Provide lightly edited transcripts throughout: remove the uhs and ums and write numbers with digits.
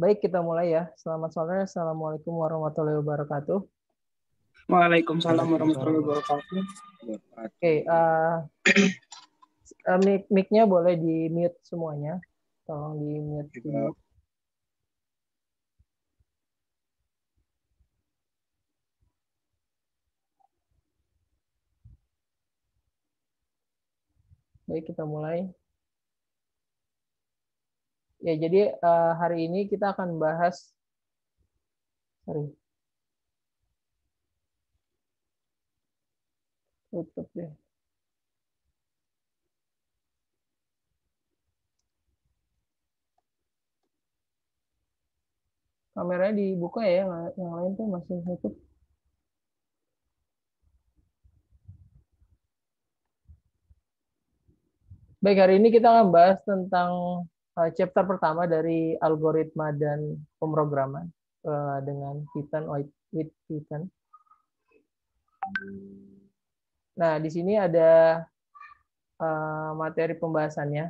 Baik, kita mulai ya. Selamat sore. Assalamualaikum warahmatullahi wabarakatuh. Waalaikumsalam warahmatullahi wabarakatuh. Oke, mic-nya boleh di mute semuanya. Tolong di mute dulu. Baik, kita mulai. Ya, jadi hari ini kita akan bahas, tutup deh. Kameranya dibuka ya, yang lain tuh masih tutup. Baik, hari ini kita akan bahas tentang chapter pertama dari algoritma dan pemrograman dengan Python with Python. Nah, di sini ada materi pembahasannya.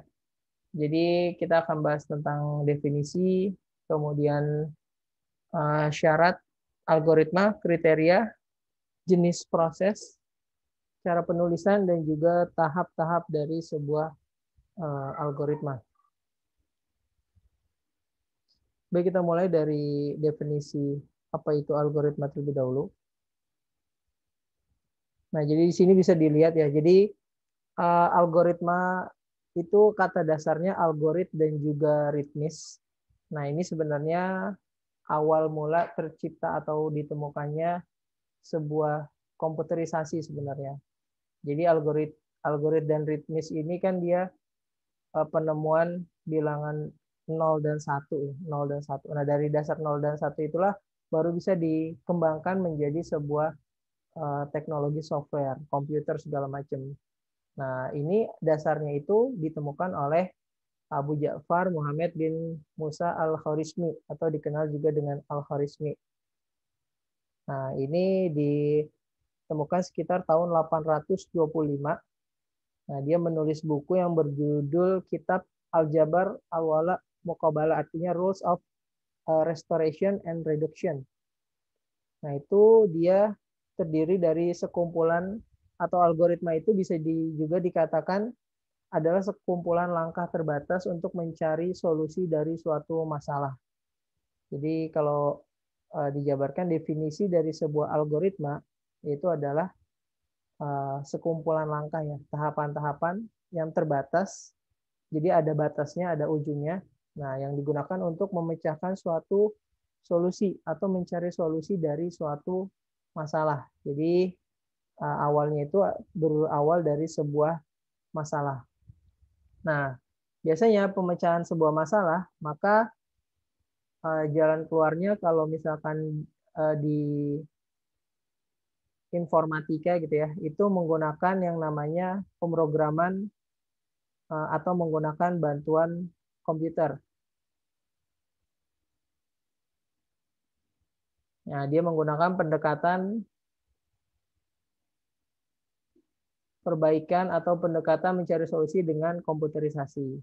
Jadi kita akan bahas tentang definisi, kemudian syarat, algoritma, kriteria, jenis proses, cara penulisan, dan juga tahap-tahap dari sebuah algoritma. Baik, kita mulai dari definisi apa itu algoritma terlebih dahulu. Nah, jadi di sini bisa dilihat ya. Jadi algoritma itu kata dasarnya algorit dan juga ritmis. Nah, ini sebenarnya awal mula tercipta atau ditemukannya sebuah komputerisasi sebenarnya. Jadi algorit dan ritmis ini kan dia penemuan bilangan 0 dan 1 ya, 0 dan 1. Nah, dari dasar 0 dan 1 itulah baru bisa dikembangkan menjadi sebuah teknologi software, komputer segala macam. Nah, ini dasarnya itu ditemukan oleh Abu Ja'far Muhammad bin Musa al-Khwarizmi atau dikenal juga dengan al-Khwarizmi. Nah, ini ditemukan sekitar tahun 825. Nah, dia menulis buku yang berjudul Kitab Al-Jabar Al-Wala Muqabalah, artinya Rules of Restoration and Reduction. Nah, itu dia terdiri dari sekumpulan atau algoritma itu bisa juga dikatakan adalah sekumpulan langkah terbatas untuk mencari solusi dari suatu masalah. Jadi kalau dijabarkan definisi dari sebuah algoritma itu adalah sekumpulan langkah ya, tahapan-tahapan yang terbatas. Jadi ada batasnya, ada ujungnya. Nah, yang digunakan untuk memecahkan suatu solusi atau mencari solusi dari suatu masalah. Jadi awalnya itu berawal dari sebuah masalah. Nah, biasanya pemecahan sebuah masalah, maka jalan keluarnya kalau misalkan di informatika gitu ya, itu menggunakan yang namanya pemrograman atau menggunakan bantuan komputer. Nah, dia menggunakan pendekatan perbaikan atau pendekatan mencari solusi dengan komputerisasi.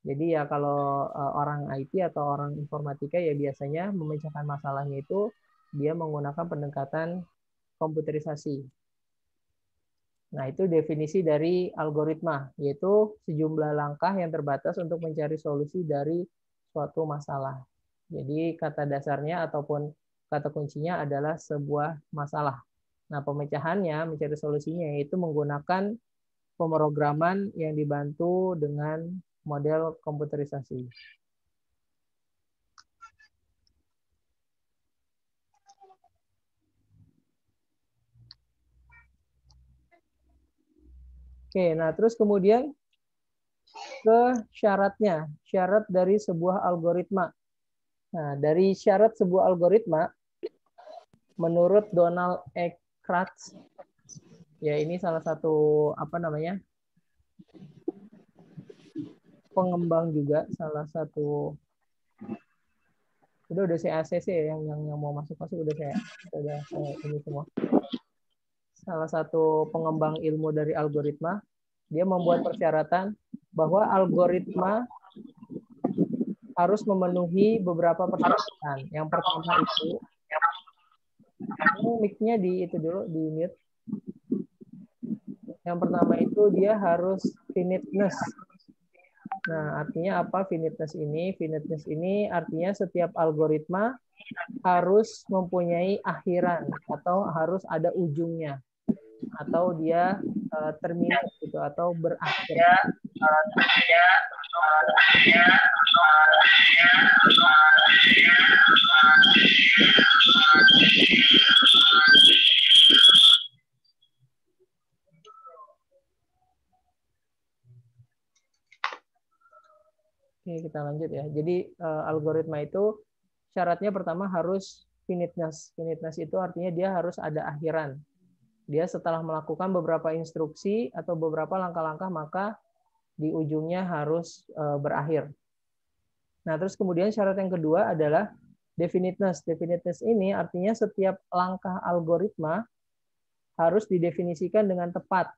Jadi ya kalau orang IT atau orang informatika ya biasanya memecahkan masalahnya itu dia menggunakan pendekatan komputerisasi. Nah, itu definisi dari algoritma, yaitu sejumlah langkah yang terbatas untuk mencari solusi dari suatu masalah. Jadi kata dasarnya ataupun kata kuncinya adalah sebuah masalah. Nah, pemecahannya, mencari solusinya yaitu menggunakan pemrograman yang dibantu dengan model komputerisasi. Oke, nah terus kemudian ke syaratnya, syarat dari sebuah algoritma. Nah, dari syarat sebuah algoritma, menurut Donald E. Kratz, ya ini salah satu pengembang juga, salah satu udah saya ACC ya, yang mau masuk udah saya ini semua. Salah satu pengembang ilmu dari algoritma, dia membuat persyaratan bahwa algoritma harus memenuhi beberapa persyaratan. Yang pertama itu, mic-nya di itu dulu, di mute. Yang pertama itu dia harus finiteness. Nah, artinya apa finiteness ini? Finiteness ini artinya setiap algoritma harus mempunyai akhiran atau harus ada ujungnya, atau dia terminate gitu, atau berakhir. Oke, kita lanjut ya. Jadi algoritma itu syaratnya pertama harus finiteness. Finiteness itu artinya dia harus ada akhiran. Dia setelah melakukan beberapa instruksi atau beberapa langkah-langkah, maka di ujungnya harus berakhir. Nah, terus kemudian syarat yang kedua adalah definiteness. Definiteness ini artinya setiap langkah algoritma harus didefinisikan dengan tepat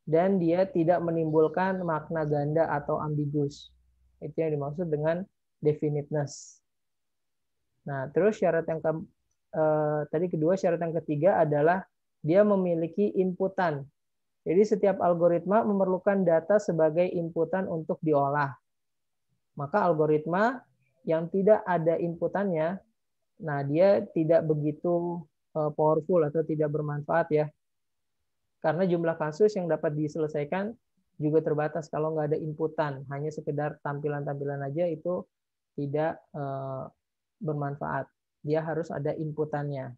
dan dia tidak menimbulkan makna ganda atau ambigus. Itu yang dimaksud dengan definiteness. Nah, terus syarat yang tadi kedua, syarat yang ketiga adalah dia memiliki inputan. Jadi setiap algoritma memerlukan data sebagai inputan untuk diolah. Maka algoritma yang tidak ada inputannya, nah dia tidak begitu powerful atau tidak bermanfaat ya. Karena jumlah kasus yang dapat diselesaikan juga terbatas kalau nggak ada inputan, hanya sekedar tampilan-tampilan aja itu tidak bermanfaat. Dia harus ada inputannya.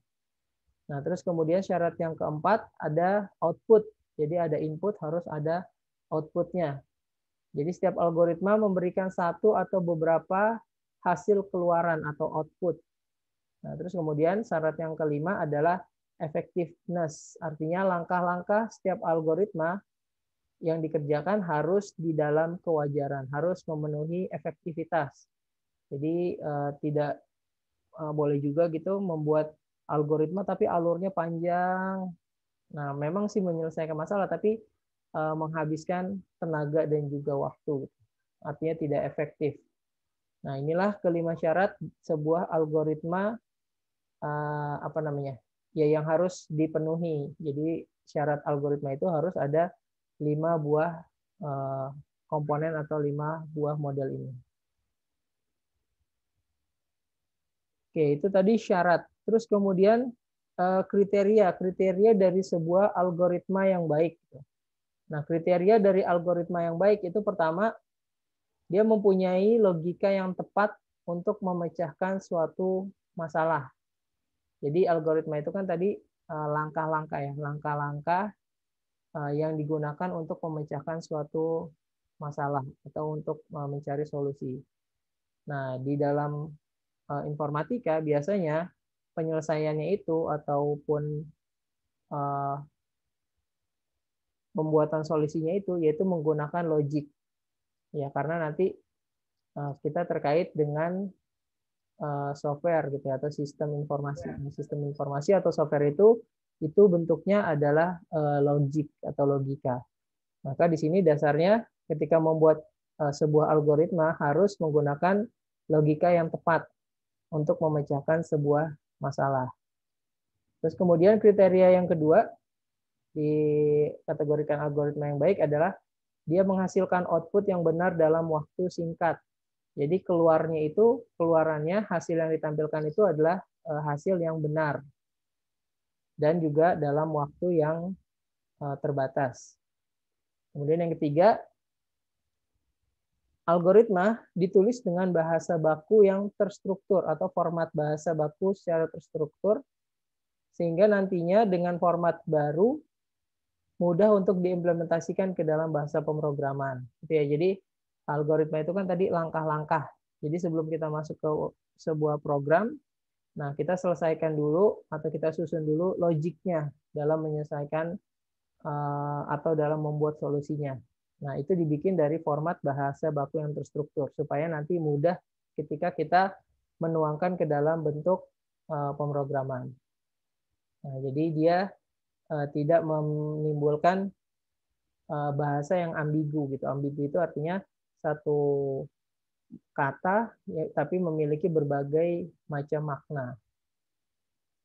Nah, terus kemudian syarat yang keempat ada output. Jadi ada input, harus ada outputnya. Jadi setiap algoritma memberikan satu atau beberapa hasil keluaran atau output. Nah, terus kemudian syarat yang kelima adalah effectiveness. Artinya langkah-langkah setiap algoritma yang dikerjakan harus di dalam kewajaran, harus memenuhi efektivitas. Jadi tidak boleh juga gitu membuat algoritma tapi alurnya panjang. Nah, memang sih menyelesaikan masalah tapi menghabiskan tenaga dan juga waktu. Artinya tidak efektif. Nah, inilah kelima syarat sebuah algoritma apa namanya? Ya yang harus dipenuhi. Jadi syarat algoritma itu harus ada 5 buah komponen atau 5 buah model ini. Oke, itu tadi syarat. Terus kemudian kriteria dari sebuah algoritma yang baik. Nah, kriteria dari algoritma yang baik itu pertama, dia mempunyai logika yang tepat untuk memecahkan suatu masalah. Jadi algoritma itu kan tadi langkah-langkah ya, langkah-langkah yang digunakan untuk memecahkan suatu masalah atau untuk mencari solusi. Nah, di dalam informatika biasanya penyelesaiannya itu ataupun pembuatan solusinya itu yaitu menggunakan logik. Ya, karena nanti kita terkait dengan software gitu atau sistem informasi. Sistem informasi atau software itu bentuknya adalah logik atau logika. Maka di sini dasarnya ketika membuat sebuah algoritma harus menggunakan logika yang tepat untuk memecahkan sebuah masalah. Terus kemudian kriteria yang kedua dikategorikan algoritma yang baik adalah dia menghasilkan output yang benar dalam waktu singkat. Jadi keluarannya hasil yang ditampilkan itu adalah hasil yang benar dan juga dalam waktu yang terbatas. Kemudian yang ketiga, algoritma ditulis dengan bahasa baku yang terstruktur atau format bahasa baku secara terstruktur sehingga nantinya dengan format baru mudah untuk diimplementasikan ke dalam bahasa pemrograman. Gitu ya. Jadi algoritma itu kan tadi langkah-langkah. Jadi sebelum kita masuk ke sebuah program, nah kita selesaikan dulu atau kita susun dulu logiknya dalam menyelesaikan atau dalam membuat solusinya. Nah, itu dibikin dari format bahasa baku yang terstruktur supaya nanti mudah ketika kita menuangkan ke dalam bentuk pemrograman. Nah, jadi dia tidak menimbulkan bahasa yang ambigu gitu. Ambigu itu artinya satu kata, ya, tapi memiliki berbagai macam makna.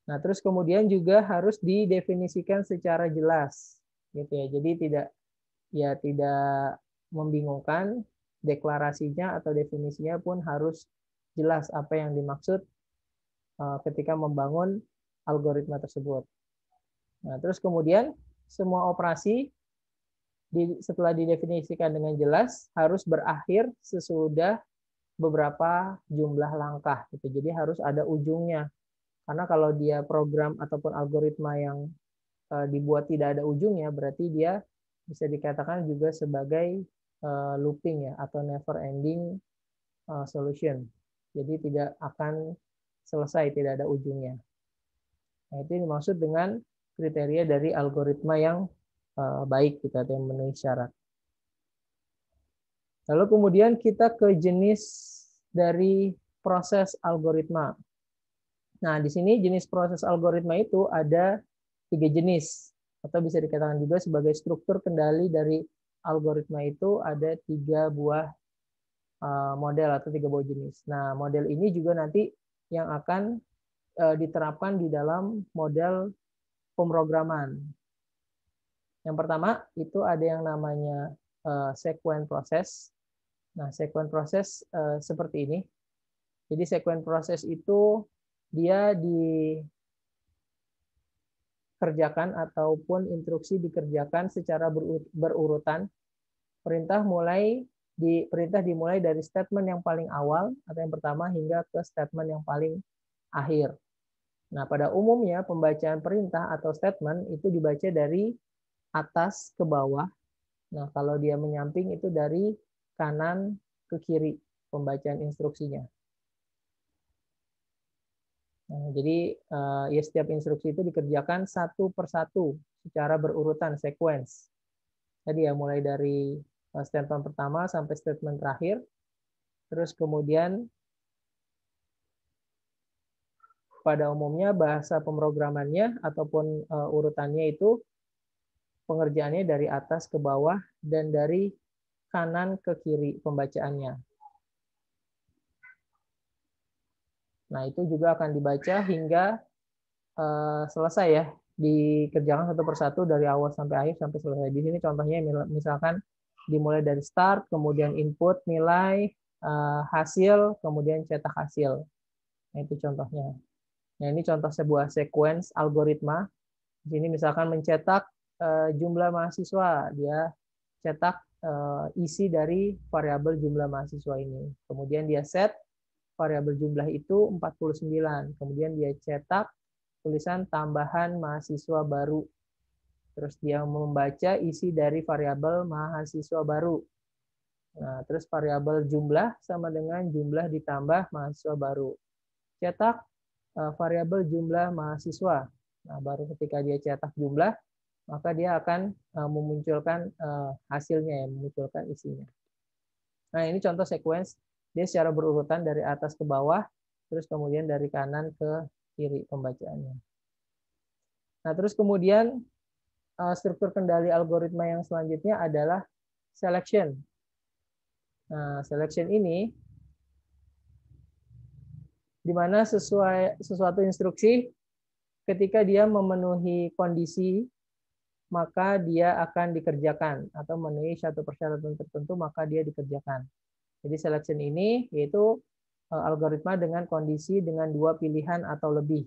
Nah, terus kemudian juga harus didefinisikan secara jelas, gitu ya. Jadi tidak membingungkan, deklarasinya atau definisinya pun harus jelas apa yang dimaksud ketika membangun algoritma tersebut. Nah, terus kemudian semua operasi setelah didefinisikan dengan jelas harus berakhir sesudah beberapa jumlah langkah gitu. Jadi harus ada ujungnya. Karena kalau dia program ataupun algoritma yang dibuat tidak ada ujungnya, berarti dia bisa dikatakan juga sebagai looping ya, atau never ending solution. Jadi tidak akan selesai, tidak ada ujungnya. Nah, itu dimaksud dengan kriteria dari algoritma yang baik gitu, atau yang memenuhi syarat. Lalu kemudian kita ke jenis dari proses algoritma. Nah, di sini jenis proses algoritma itu ada 3 jenis, atau bisa dikatakan juga sebagai struktur kendali dari algoritma itu ada 3 buah model atau 3 buah jenis. Nah, model ini juga nanti yang akan diterapkan di dalam model pemrograman. Yang pertama itu ada yang namanya sequence process. Nah, sequence process seperti ini. Jadi sequence process itu dia dikerjakan ataupun instruksi dikerjakan secara berurutan. Perintah dimulai dari statement yang paling awal atau yang pertama hingga ke statement yang paling akhir. Nah, pada umumnya pembacaan perintah atau statement itu dibaca dari atas ke bawah. Nah, kalau dia menyamping itu dari kanan ke kiri pembacaan instruksinya. Nah, jadi ya setiap instruksi itu dikerjakan satu persatu secara berurutan sequence. Jadi ya mulai dari statement pertama sampai statement terakhir. Terus kemudian pada umumnya bahasa pemrogramannya ataupun urutannya itu pengerjaannya dari atas ke bawah dan dari kanan ke kiri pembacaannya. Nah, itu juga akan dibaca hingga selesai ya, dikerjakan satu persatu dari awal sampai akhir sampai selesai. Di sini contohnya misalkan dimulai dari start, kemudian input nilai, hasil, kemudian cetak hasil. Nah, itu contohnya. Nah, ini contoh sebuah sequence algoritma. Di sini misalkan mencetak jumlah mahasiswa, dia cetak isi dari variabel jumlah mahasiswa ini. Kemudian dia set variabel jumlah itu 49. Kemudian dia cetak tulisan tambahan mahasiswa baru. Terus dia membaca isi dari variabel mahasiswa baru. Nah, terus variabel jumlah sama dengan jumlah ditambah mahasiswa baru. Cetak variabel jumlah mahasiswa. Nah, baru ketika dia cetak jumlah, maka dia akan memunculkan hasilnya, memunculkan isinya. Nah, ini contoh sequence. Dia secara berurutan dari atas ke bawah, terus kemudian dari kanan ke kiri pembacaannya. Nah, terus kemudian struktur kendali algoritma yang selanjutnya adalah selection. Nah, selection ini di mana sesuatu instruksi ketika dia memenuhi kondisi maka dia akan dikerjakan atau memenuhi satu persyaratan tertentu maka dia dikerjakan. Jadi selection ini yaitu algoritma dengan kondisi dengan 2 pilihan atau lebih.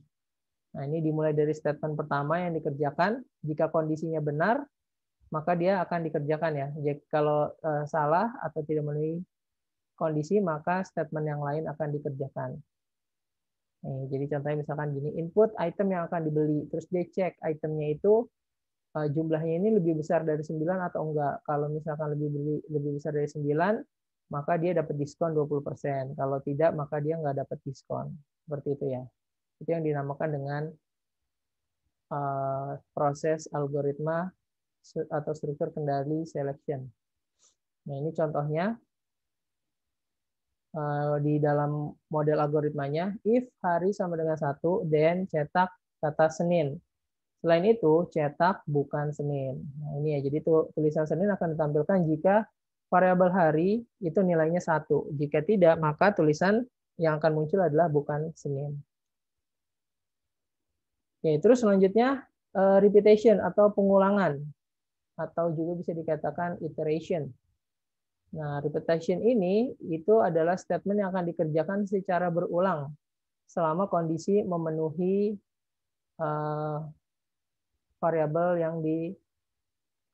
Nah, ini dimulai dari statement pertama yang dikerjakan. Jika kondisinya benar, maka dia akan dikerjakan ya. Jadi kalau salah atau tidak memenuhi kondisi, maka statement yang lain akan dikerjakan. Jadi contohnya misalkan gini, input item yang akan dibeli, terus dia cek itemnya itu jumlahnya ini lebih besar dari 9 atau enggak. Kalau misalkan lebih besar dari 9, maka dia dapat diskon 20%. Kalau tidak, maka dia nggak dapat diskon. Seperti itu ya. Itu yang dinamakan dengan proses algoritma atau struktur kendali selection. Nah, ini contohnya di dalam model algoritmanya, if hari sama dengan 1, then cetak kata Senin. Selain itu, cetak bukan Senin. Nah, ini ya, jadi tulisan Senin akan ditampilkan jika variabel hari itu nilainya 1. Jika tidak, maka tulisan yang akan muncul adalah bukan Senin. Oke, terus selanjutnya repetition atau pengulangan, atau juga bisa dikatakan iteration. Nah, repetition ini itu adalah statement yang akan dikerjakan secara berulang selama kondisi memenuhi variabel yang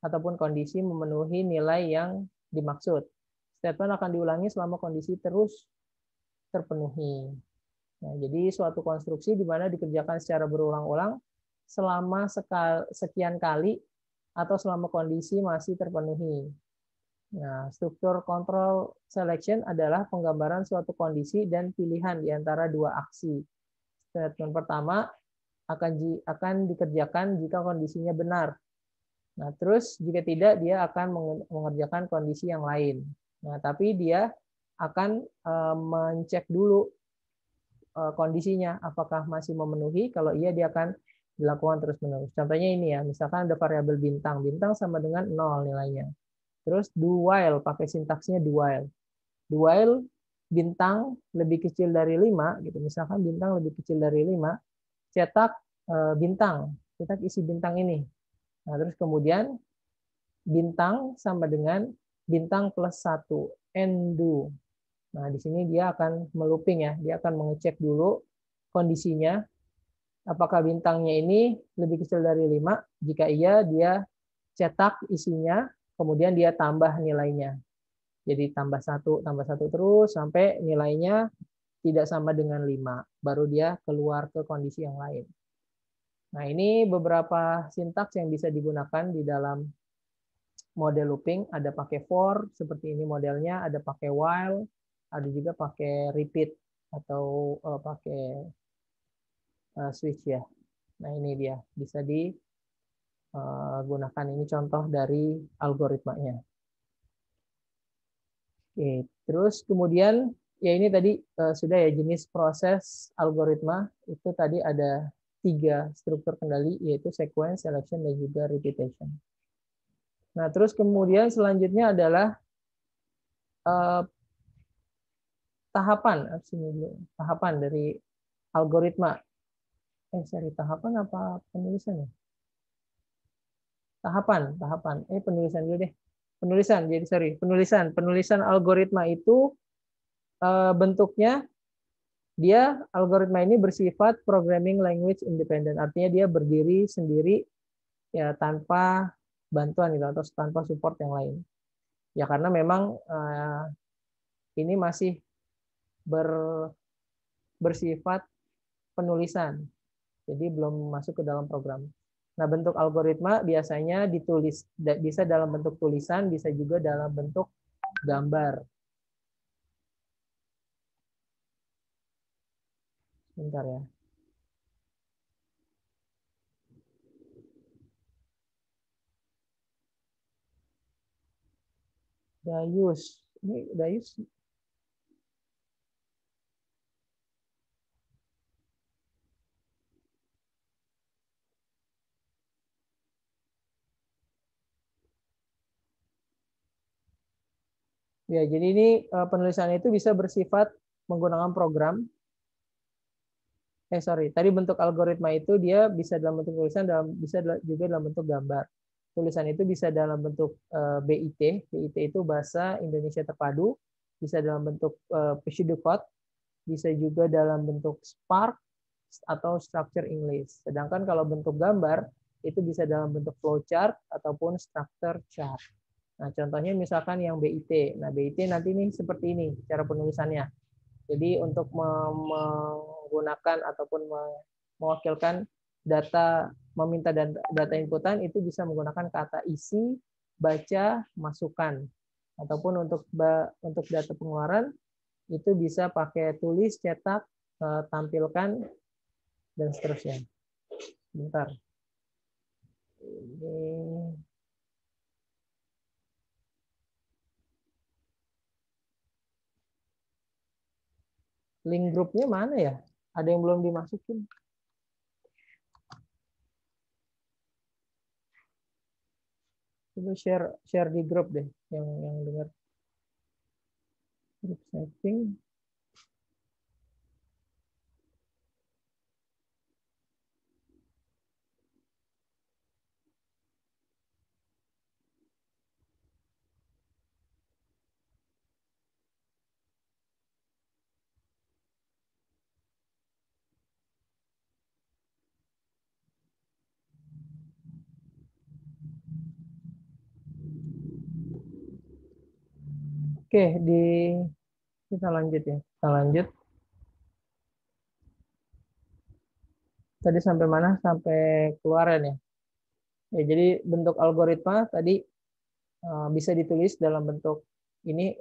ataupun kondisi memenuhi nilai yang dimaksud. Statement akan diulangi selama kondisi terus terpenuhi. Nah, jadi suatu konstruksi di mana dikerjakan secara berulang-ulang selama sekian kali atau selama kondisi masih terpenuhi. Nah, struktur control selection adalah penggambaran suatu kondisi dan pilihan di antara dua aksi. Statement pertama akan dikerjakan jika kondisinya benar. Nah, terus jika tidak, dia akan mengerjakan kondisi yang lain. Nah, tapi dia akan mencek dulu kondisinya, apakah masih memenuhi. Kalau iya, dia akan dilakukan terus-menerus. Contohnya ini ya, misalkan ada variabel bintang. Bintang sama dengan 0 nilainya. Terus do while, pakai sintaksnya do while. Do while bintang lebih kecil dari 5, gitu. Misalkan bintang lebih kecil dari 5, cetak bintang, cetak isi bintang ini. Nah, terus kemudian bintang sama dengan bintang plus 1, and do. Nah, di sini dia akan melooping ya, dia akan mengecek dulu kondisinya, apakah bintangnya ini lebih kecil dari 5, jika iya dia cetak isinya, kemudian dia tambah nilainya. Jadi tambah satu terus sampai nilainya tidak sama dengan 5. Baru dia keluar ke kondisi yang lain. Nah, ini beberapa sintaks yang bisa digunakan di dalam model looping. Ada pakai for, seperti ini modelnya. Ada pakai while, ada juga pakai repeat atau pakai switch ya. Nah, ini dia. Bisa digunakan. Ini contoh dari algoritmanya. Oke, terus kemudian ya ini tadi sudah ya jenis proses algoritma itu tadi ada 3 struktur kendali yaitu sequence, selection, dan juga repetition. Nah, terus kemudian selanjutnya adalah tahapan dari algoritma. Tahapan apa penulisan ya? Tahapan. Penulisan dulu deh. Penulisan algoritma itu bentuknya algoritma ini bersifat programming language independent. Artinya dia berdiri sendiri ya tanpa bantuan gitu atau tanpa support yang lain. Ya karena memang ini masih bersifat penulisan. Jadi belum masuk ke dalam program. Nah, bentuk algoritma biasanya ditulis, bisa dalam bentuk tulisan, bisa juga dalam bentuk gambar. Bentar ya. Dayus. Ini Dayus. Ya, jadi ini penulisan itu bisa bersifat menggunakan program. Tadi bentuk algoritma itu dia bisa dalam bentuk tulisan, bisa juga dalam bentuk gambar. Tulisan itu bisa dalam bentuk BIT. BIT itu bahasa Indonesia terpadu, bisa dalam bentuk pseudocode, bisa juga dalam bentuk Spark atau structure English. Sedangkan kalau bentuk gambar itu bisa dalam bentuk flowchart ataupun structure chart. Nah, contohnya misalkan yang BIT. Nah, BIT nanti ini seperti ini cara penulisannya. Jadi untuk menggunakan ataupun mewakilkan data, meminta data inputan itu bisa menggunakan kata isi, baca, masukkan. Ataupun untuk data pengeluaran itu bisa pakai tulis, cetak, tampilkan, dan seterusnya. Bentar. Ini link grupnya mana ya? Ada yang belum dimasukin. Coba share di grup deh yang dengar. Group setting. Oke, kita lanjut ya. Kita lanjut. Tadi sampai mana? Sampai keluaran ya. Ya, jadi bentuk algoritma tadi bisa ditulis dalam bentuk ini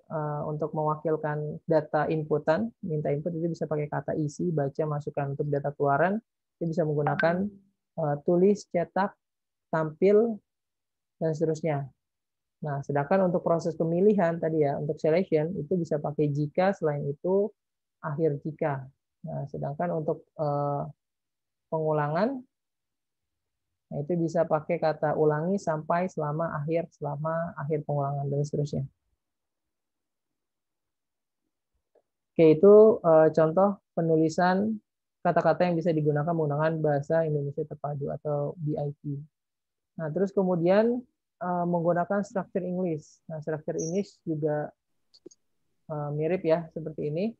untuk mewakilkan data inputan, minta input itu bisa pakai kata isi, baca, masukkan. Untuk data keluaran itu bisa menggunakan tulis, cetak, tampil, dan seterusnya. Nah, sedangkan untuk proses pemilihan tadi ya, untuk selection itu bisa pakai jika, selain itu akhir jika. Nah, sedangkan untuk pengulangan, nah itu bisa pakai kata ulangi sampai, selama, akhir pengulangan, dan seterusnya. Oke, itu contoh penulisan kata-kata yang bisa digunakan menggunakan bahasa Indonesia terpadu atau BIP. Nah, terus kemudian menggunakan structure English. Nah, structure English juga mirip ya seperti ini,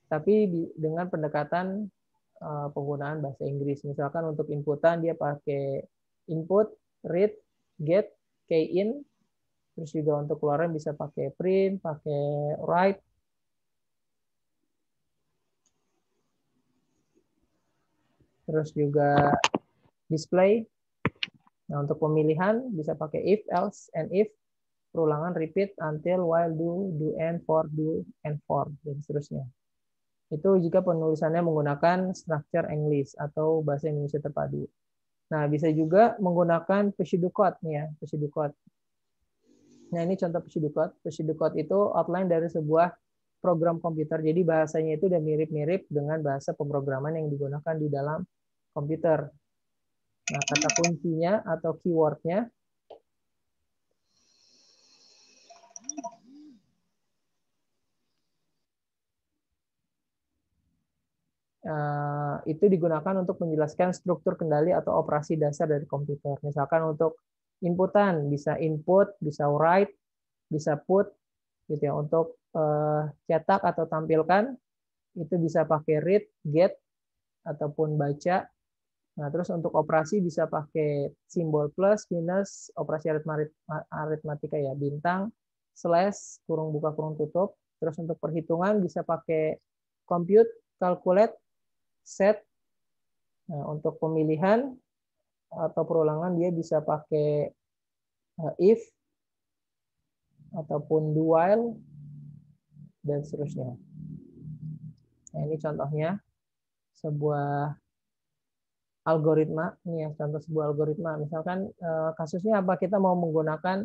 tapi dengan pendekatan penggunaan bahasa Inggris. Misalkan untuk inputan dia pakai input, read, get, key in, terus juga untuk keluaran bisa pakai print, pakai write. Terus juga display. Nah, untuk pemilihan bisa pakai if, else, and if, perulangan, repeat, until, while, do and, for, dan seterusnya. Itu jika penulisannya menggunakan structure English atau bahasa Indonesia terpadu. Nah, bisa juga menggunakan pseudocode nih ya, pseudocode. Nah, ini contoh pseudocode. Pseudocode itu outline dari sebuah program komputer. Jadi bahasanya itu udah mirip-mirip dengan bahasa pemrograman yang digunakan di dalam komputer. Nah, kata kuncinya atau keywordnya itu digunakan untuk menjelaskan struktur kendali atau operasi dasar dari komputer. Misalkan untuk inputan bisa input, bisa write, bisa put, gitu ya. Untuk cetak atau tampilkan itu bisa pakai read, get, ataupun baca. Nah, terus untuk operasi bisa pakai simbol plus, minus, operasi aritmatika ya, bintang, slash, kurung buka, kurung tutup. Terus untuk perhitungan bisa pakai compute, calculate, set. Nah, untuk pemilihan atau perulangan dia bisa pakai if, ataupun do while, dan seterusnya. Nah, ini contohnya sebuah algoritma. Ini ya, contoh sebuah algoritma. Misalkan kasusnya apa, kita mau menggunakan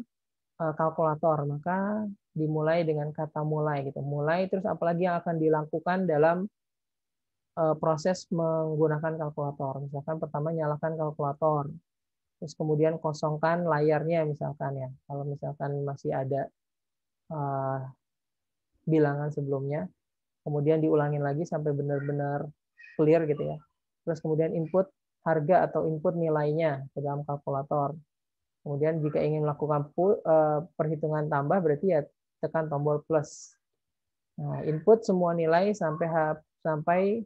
kalkulator, maka dimulai dengan kata mulai gitu. Mulai, terus apalagi yang akan dilakukan dalam proses menggunakan kalkulator. Misalkan pertama nyalakan kalkulator, terus kemudian kosongkan layarnya misalkan ya. Kalau misalkan masih ada bilangan sebelumnya, kemudian diulangin lagi sampai benar-benar clear gitu ya. Terus kemudian input harga atau input nilainya ke dalam kalkulator. Kemudian jika ingin melakukan perhitungan tambah berarti ya tekan tombol plus. Nah, input semua nilai sampai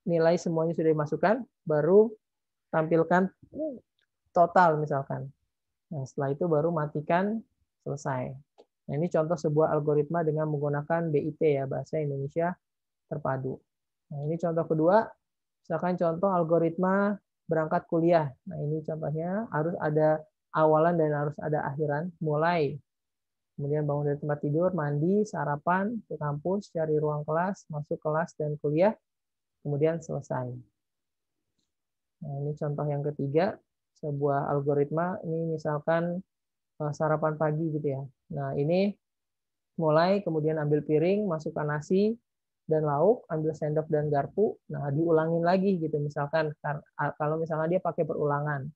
nilai semuanya sudah dimasukkan, baru tampilkan total misalkan. Nah, setelah itu baru matikan, selesai. Nah, ini contoh sebuah algoritma dengan menggunakan BIP ya, bahasa Indonesia terpadu. Nah, ini contoh kedua, misalkan contoh algoritma berangkat kuliah. Nah, ini contohnya harus ada awalan dan harus ada akhiran. Mulai, kemudian bangun dari tempat tidur, mandi, sarapan, ke kampus, cari ruang kelas, masuk kelas dan kuliah, kemudian selesai. Nah, ini contoh yang ketiga, sebuah algoritma. Ini misalkan sarapan pagi gitu ya. Nah, ini mulai, kemudian ambil piring, masukkan nasi dan lauk, ambil sendok dan garpu. Nah, diulangin lagi gitu. Misalkan kalau misalnya dia pakai perulangan.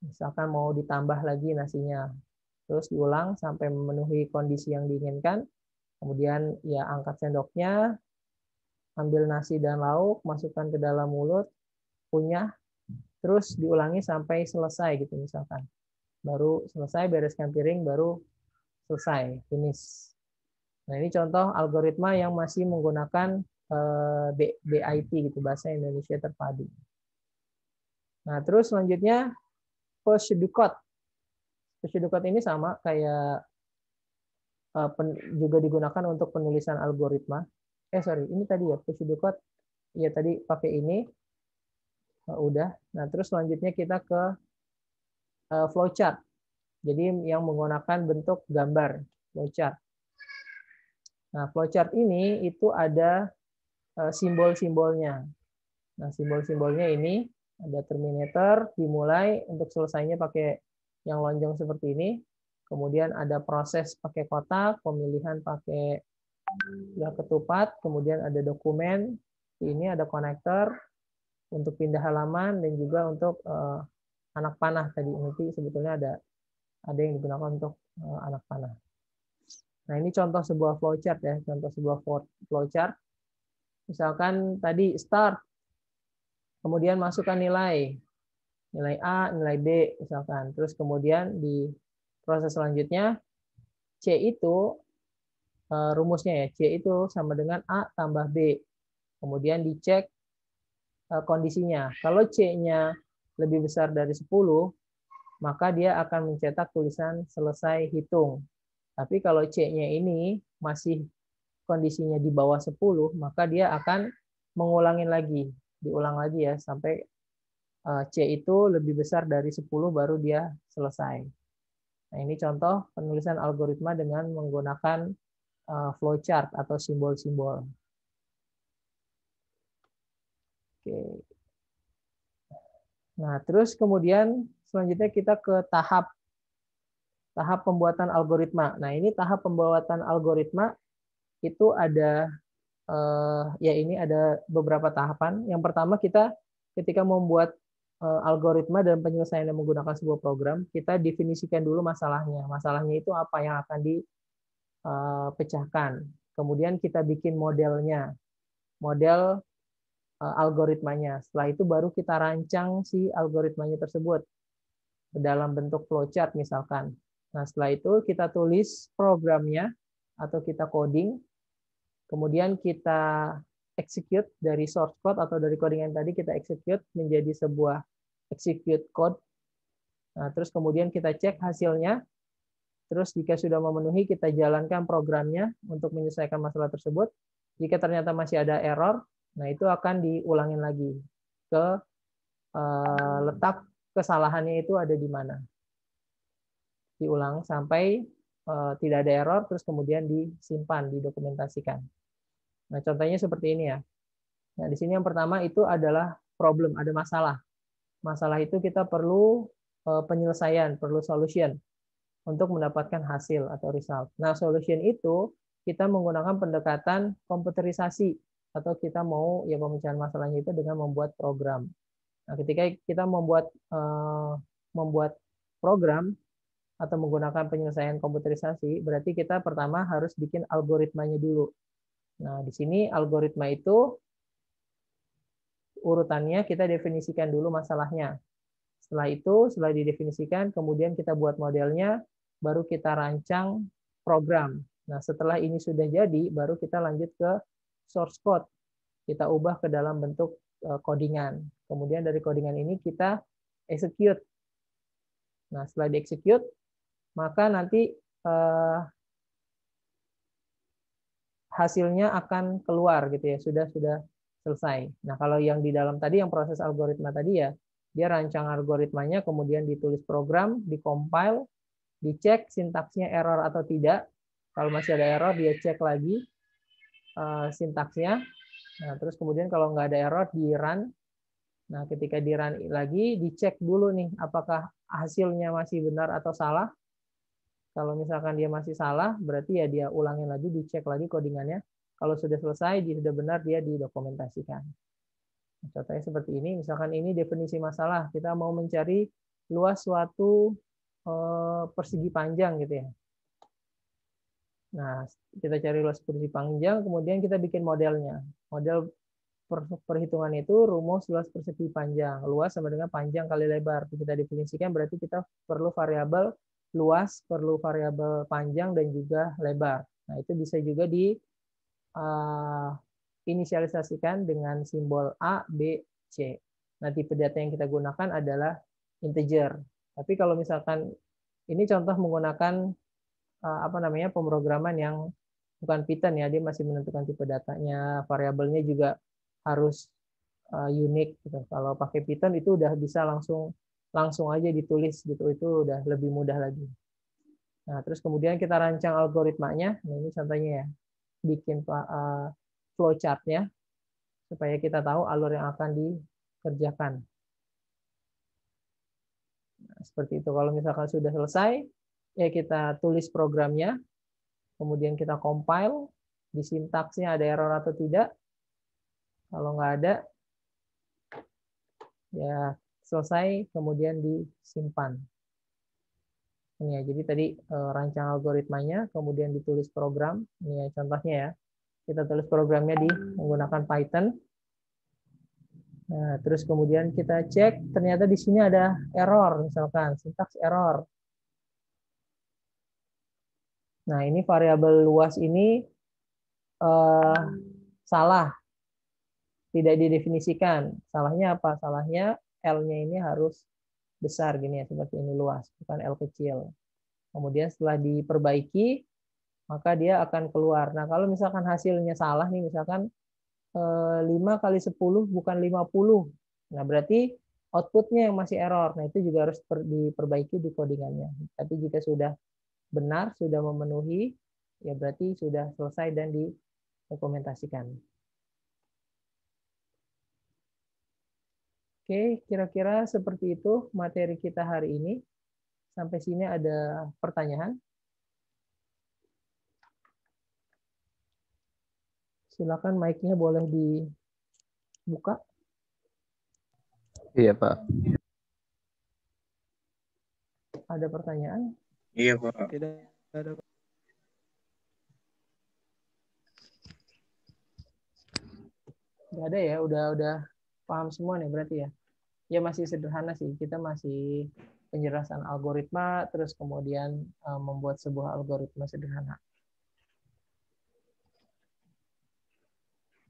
Misalkan mau ditambah lagi nasinya. terus diulang sampai memenuhi kondisi yang diinginkan. Kemudian ya angkat sendoknya, ambil nasi dan lauk, masukkan ke dalam mulut, kunyah, terus diulangi sampai selesai gitu misalkan. Baru selesai, bereskan piring, baru selesai, finish. Nah, ini contoh algoritma yang masih menggunakan BIT gitu, bahasa Indonesia terpadu. Nah, terus selanjutnya push the code. Push the code ini sama kayak juga digunakan untuk penulisan algoritma. Sorry, ini tadi ya push the code. Ya tadi pakai ini. Udah. Nah, terus selanjutnya kita ke flowchart. Jadi yang menggunakan bentuk gambar flowchart. Nah, flowchart ini itu ada simbol-simbolnya. Nah, simbol-simbolnya ini ada terminator, dimulai untuk selesainya pakai yang lonjong seperti ini. Kemudian ada proses pakai kotak, pemilihan pakai ketupat, kemudian ada dokumen, ini ada konektor untuk pindah halaman dan juga untuk anak panah tadi nanti sebetulnya ada yang digunakan untuk anak panah. Nah, ini contoh sebuah flowchart ya, contoh sebuah flowchart. Misalkan tadi start, kemudian masukkan nilai A, nilai B misalkan. Terus kemudian di proses selanjutnya C itu rumusnya ya, C itu sama dengan A tambah B. Kemudian dicek kondisinya. Kalau C-nya lebih besar dari 10, maka dia akan mencetak tulisan selesai hitung. Tapi kalau C-nya ini masih kondisinya di bawah 10, maka dia akan mengulangin lagi. Diulang lagi ya, sampai C itu lebih besar dari 10 baru dia selesai. Nah, ini contoh penulisan algoritma dengan menggunakan flowchart atau simbol-simbol. Oke. Nah, terus kemudian selanjutnya kita ke tahap pembuatan algoritma. Nah, ini tahap pembuatan algoritma itu ada ya ini ada beberapa tahapan. Yang pertama kita ketika membuat algoritma dan penyelesaian yang menggunakan sebuah program, kita definisikan dulu masalahnya. Masalahnya itu apa yang akan dipecahkan. Kemudian kita bikin modelnya, model algoritmanya. Setelah itu baru kita rancang si algoritmanya tersebut dalam bentuk flowchart misalkan. Nah, setelah itu kita tulis programnya atau kita coding. Kemudian kita execute dari source code atau dari codingan tadi kita execute menjadi sebuah execute code. Nah, terus kemudian kita cek hasilnya. Terus jika sudah memenuhi kita jalankan programnya untuk menyelesaikan masalah tersebut. Jika ternyata masih ada error, nah itu akan diulangin lagi ke letak kesalahannya itu ada di mana. Diulang sampai tidak ada error, terus kemudian disimpan, didokumentasikan. Nah, contohnya seperti ini ya. Nah, di sini yang pertama itu adalah problem, ada masalah. Masalah itu kita perlu penyelesaian, perlu solution untuk mendapatkan hasil atau result. Nah, solution itu kita menggunakan pendekatan komputerisasi atau kita mau ya pemecahan masalahnya itu dengan membuat program. Nah, ketika kita membuat program atau menggunakan penyelesaian komputerisasi, berarti kita pertama harus bikin algoritmanya dulu. Nah, di sini algoritma itu urutannya kita definisikan dulu masalahnya. Setelah itu, setelah didefinisikan, kemudian kita buat modelnya, baru kita rancang program. Nah, setelah ini sudah jadi, baru kita lanjut ke source code. Kita ubah ke dalam bentuk codingan. Kemudian dari codingan ini kita execute. Nah, setelah di-execute, maka nanti hasilnya akan keluar gitu ya, sudah selesai. Nah, kalau yang di dalam tadi yang proses algoritma tadi ya, dia rancang algoritmanya, kemudian ditulis program, dikompil, dicek sintaksnya error atau tidak. Kalau masih ada error, dia cek lagi sintaksnya. Nah, terus kemudian kalau nggak ada error, di-run. Nah, ketika di-run lagi, dicek dulu nih, apakah hasilnya masih benar atau salah. Kalau misalkan dia masih salah, berarti ya dia ulangin lagi, dicek lagi codingannya. Kalau sudah selesai, dia sudah benar, dia didokumentasikan. Contohnya seperti ini, misalkan ini definisi masalah. Kita mau mencari luas suatu persegi panjang gitu ya. Nah, kita cari luas persegi panjang, kemudian kita bikin modelnya. Model perhitungan itu rumus luas persegi panjang. Luas sama dengan panjang kali lebar. Kita definisikan berarti kita perlu variabel luas, perlu variabel panjang, dan juga lebar. Nah, itu bisa juga di inisialisasikan dengan simbol A, B, C. Nah, tipe data yang kita gunakan adalah integer. Tapi kalau misalkan ini contoh menggunakan pemrograman yang bukan Python ya, dia masih menentukan tipe datanya, variabelnya juga harus unik gitu. Kalau pakai Python itu udah bisa langsung aja ditulis gitu, itu udah lebih mudah lagi. Nah, terus kemudian kita rancang algoritmanya. Nah, ini contohnya ya, bikin flowchart-nya supaya kita tahu alur yang akan dikerjakan. Nah, seperti itu. Kalau misalkan sudah selesai, ya kita tulis programnya, kemudian kita compile, di sintaksnya ada error atau tidak. Kalau nggak ada, ya selesai, kemudian disimpan. Ini ya, jadi tadi rancang algoritmanya, kemudian ditulis program. Ini ya contohnya ya. Kita tulis programnya menggunakan Python. Nah, terus kemudian kita cek, ternyata di sini ada error, misalkan sintaks error. Nah, ini variabel luas ini salah, tidak didefinisikan. Salahnya apa? Salahnya L-nya ini harus besar gini ya, seperti ini, luas, bukan L kecil. Kemudian setelah diperbaiki, maka dia akan keluar. Nah, kalau misalkan hasilnya salah nih, misalkan 5 kali 10 bukan 50. Nah, berarti outputnya yang masih error. Nah, itu juga harus diperbaiki di codingannya. Tapi jika sudah benar, sudah memenuhi, ya berarti sudah selesai dan didokumentasikan. Oke, kira-kira seperti itu materi kita hari ini. Sampai sini ada pertanyaan? Silakan mic-nya boleh dibuka. Iya, Pak. Ada pertanyaan? Iya, Pak. Tidak ada. Nggak ada ya, udah paham semua nih berarti ya. Ya masih sederhana sih, kita masih penjelasan algoritma, terus kemudian membuat sebuah algoritma sederhana.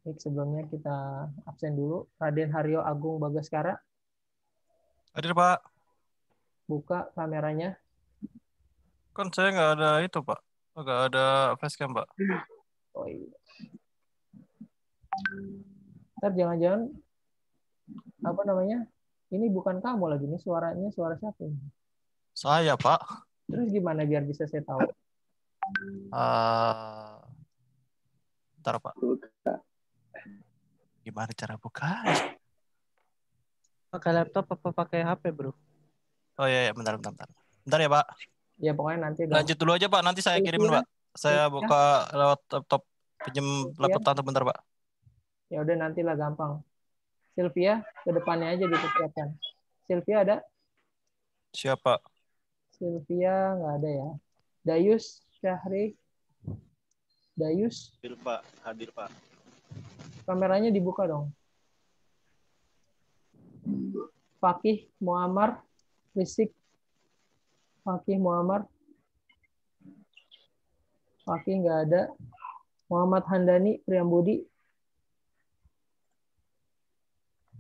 Baik, sebelumnya kita absen dulu. Raden Haryo Agung Bagaskara. Hadir, Pak. Buka kameranya. Kan saya nggak ada itu, Pak. Nggak ada facecam, Pak. Oh iya. Ntar jangan-jangan apa namanya? Ini bukan kamu lagi, ini suaranya suara siapa ini? Saya, Pak. Terus gimana biar bisa saya tahu? Bentar, Pak. Gimana cara buka? Pakai laptop apa pakai HP, bro? Oh iya, bentar. Bentar ya, Pak. Ya pokoknya nanti Lanjut dulu aja, Pak. Nanti saya kirimin, Pak. Saya buka lewat laptop. Pinjem laptop tante bentar, Pak. Ya udah, nantilah gampang. Sylvia, ke depannya aja dipersiapkan. Sylvia ada? Siapa? Sylvia nggak ada ya. Dayus, Syahri. Dayus. Hadir, Pak. Kameranya dibuka dong. Fakih Muammar, Risik. Fakih Muammar. Fakih nggak ada. Muhammad Handani, Priyambudi.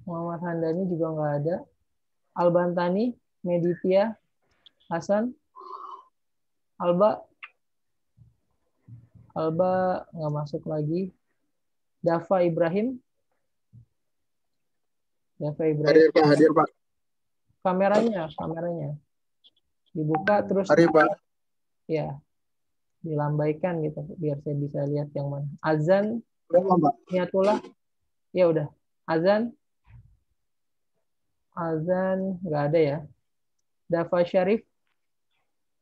Muhammad Handani juga nggak ada. Albantani, Meditya, Hasan. Alba nggak masuk lagi. Dava Ibrahim. Hadir, Pak. Kameranya dibuka terus. Hadir, Pak. Ya, dilambaikan gitu biar saya bisa lihat yang mana. Azan, Niatullah. Ya udah. Azan nggak ada ya. Dava Syarif.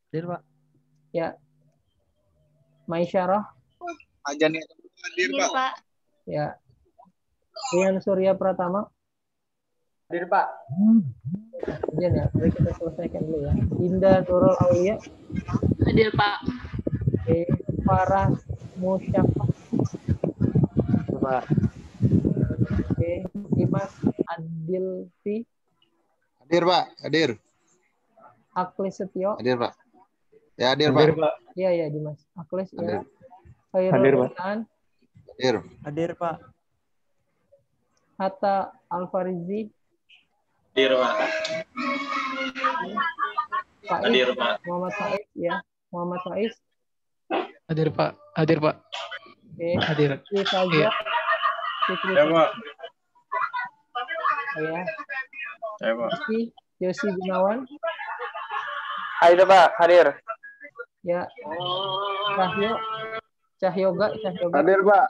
Hadir, Pak. Ya. Maisyarah. Hadir, Pak. Ya. Rian Surya Pratama. Hadir, Pak. Ujian ya, mari kita selesaikan dulu ya. Indah Nurul Aulia. Hadir, Pak. Oke, Farah Musyafah. Pak. Oke, Dimas Adilfi. Hadir, Pak. Hadir. Aklis Setio. Hadir, Pak. Ya, hadir, Pak. Iya, ya Dimas. Aklis ya. Hadir. Khairul Ihsan. Hadir. Hadir, Pak. Hatta Alfarizi. Hadir, Pak. Faiz. Hadir, Pak. Muhammad Faiz ya. Muhammad Faiz. Hadir, Pak. Hadir, Pak. Oke. Hadir. Fitri Fajar. Fitri Ya, Pak. ya. Ya, Pak. Yosi Gunawan. Hadir, Pak. Hadir. Ya. Cahyoga. Hadir, Pak.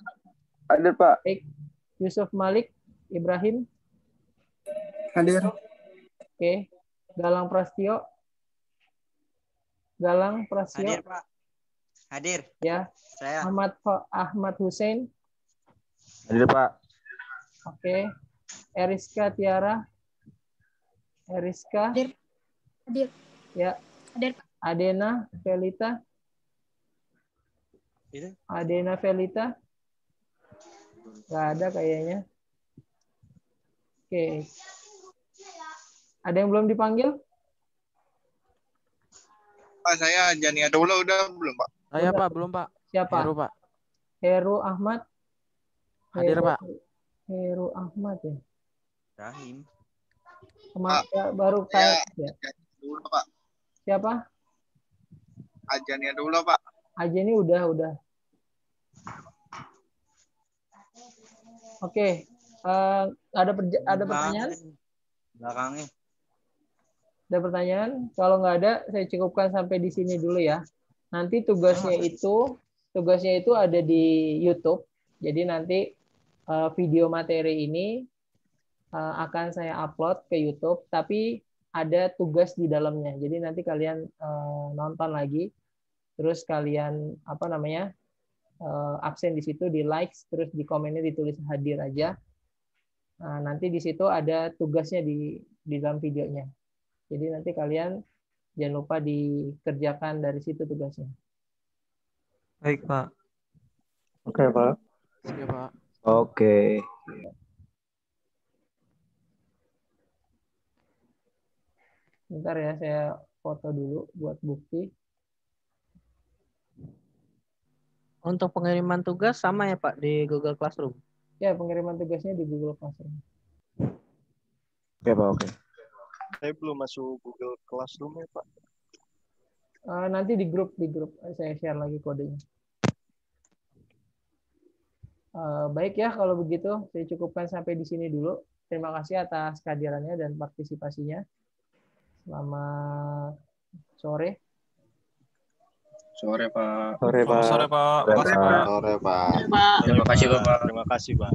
Hadir, Pak. Baik. Yusuf Malik Ibrahim. Hadir. Oke. Galang Prastio. Hadir, Pak. Hadir. Ya. Saya. Ahmad Hussein. Hadir, Pak. Oke. Eriska Tiara. Eriska. Hadir. Ya. Hadir, Pak. Adena Felita. Itu. Adena Felita. Nggak ada kayaknya. Oke. Ada yang belum dipanggil? Pak, saya Jania Daula udah belum, Pak? Saya, Pak, belum, Pak. Siapa? Heru, Pak. Heru Ahmad. Hadir, Pak. Heru Ahmad ya. Rahim. Kemarin baru kayak ya. Dulu, Pak. Siapa? Ajania dulu, Pak. Aja ini udah. Oke. Ada pertanyaan? Belakangnya. Ada pertanyaan? Kalau nggak ada, saya cukupkan sampai di sini dulu ya. Nanti tugasnya itu ada di YouTube. Jadi nanti video materi ini akan saya upload ke YouTube, tapi ada tugas di dalamnya. Jadi nanti kalian nonton lagi, terus kalian absen di situ, di likes, terus di komennya ditulis hadir aja. Nah, nanti di situ ada tugasnya di dalam videonya. Jadi nanti kalian jangan lupa dikerjakan dari situ tugasnya. Baik, Pak. Oke, Pak. Siap, Pak. Oke. Bentar ya, saya foto dulu buat bukti. Untuk pengiriman tugas sama ya, Pak, di Google Classroom? Ya, pengiriman tugasnya di Google Classroom. Oke, Pak. Oke. Saya belum masuk Google Classroom ya, Pak. Nanti di grup saya share lagi kodenya. Baik ya, kalau begitu saya cukupkan sampai di sini dulu. Terima kasih atas kehadirannya dan partisipasinya. Selamat sore. Sore, Pak. Sore, Pak. Sore, Pak. Sore, Pak. Pak. Terima kasih, Bapak. Terima kasih, Pak.